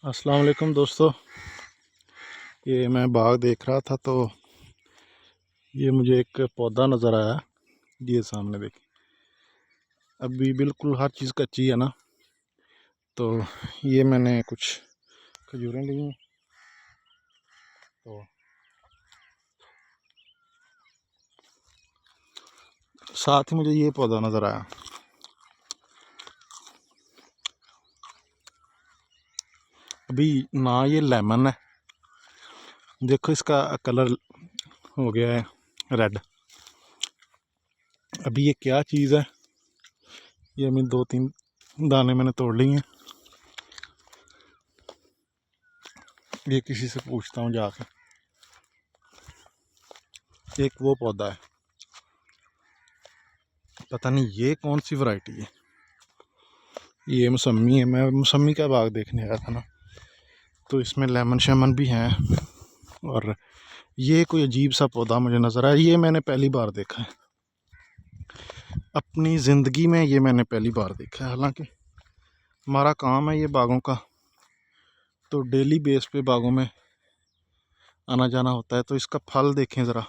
अस्सलाम वालेकुम दोस्तों। ये मैं बाग देख रहा था तो ये मुझे एक पौधा नज़र आया। ये सामने देखिए, अभी बिल्कुल हर चीज़ कच्ची है ना। तो ये मैंने कुछ खजूरें ली हैं, तो साथ ही मुझे ये पौधा नज़र आया। अभी ना ये लेमन है, देखो इसका कलर हो गया है रेड। अभी ये क्या चीज़ है, ये अभी 2-3 दाने मैंने तोड़ लिए हैं। ये किसी से पूछता हूँ जाके। एक वो पौधा है, पता नहीं ये कौन सी वैरायटी है। ये मौसमी है, मैं मौसमी का बाग देखने आया था ना, तो इसमें लेमन शेमन भी हैं। और ये कोई अजीब सा पौधा मुझे नज़र आया, ये मैंने पहली बार देखा है अपनी ज़िंदगी में। ये मैंने पहली बार देखा है। हालांकि हमारा काम है ये बागों का, तो डेली बेस पे बागों में आना जाना होता है। तो इसका फल देखें ज़रा,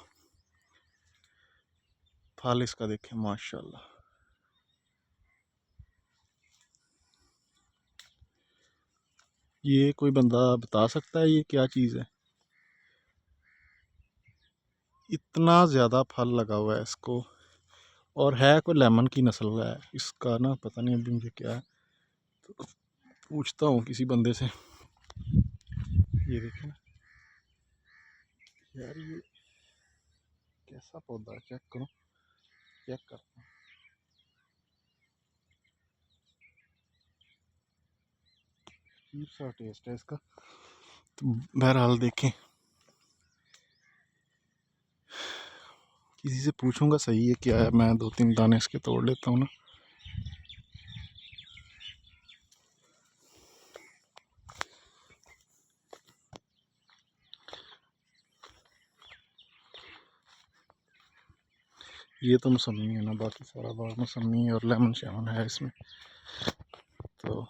फल इसका देखें माशाल्लाह। ये कोई बंदा बता सकता है ये क्या चीज़ है? इतना ज़्यादा फल लगा हुआ है इसको, और है कोई लेमन की नस्ल का है इसका ना, पता नहीं अभी मुझे क्या है। तो पूछता हूँ किसी बंदे से। ये देखें ना यार, ये कैसा पौधा है, चेक करो, चेक करता हूँ। अजीब सा टेस्ट है इसका। तो बहरहाल देखें, किसी से पूछूंगा सही है क्या है। मैं 2-3 दाने इसके तोड़ लेता हूँ ना। ये तो मौसमी है ना, बाकी सारा बाग मौसमी और लेमन शेमन है इसमें। तो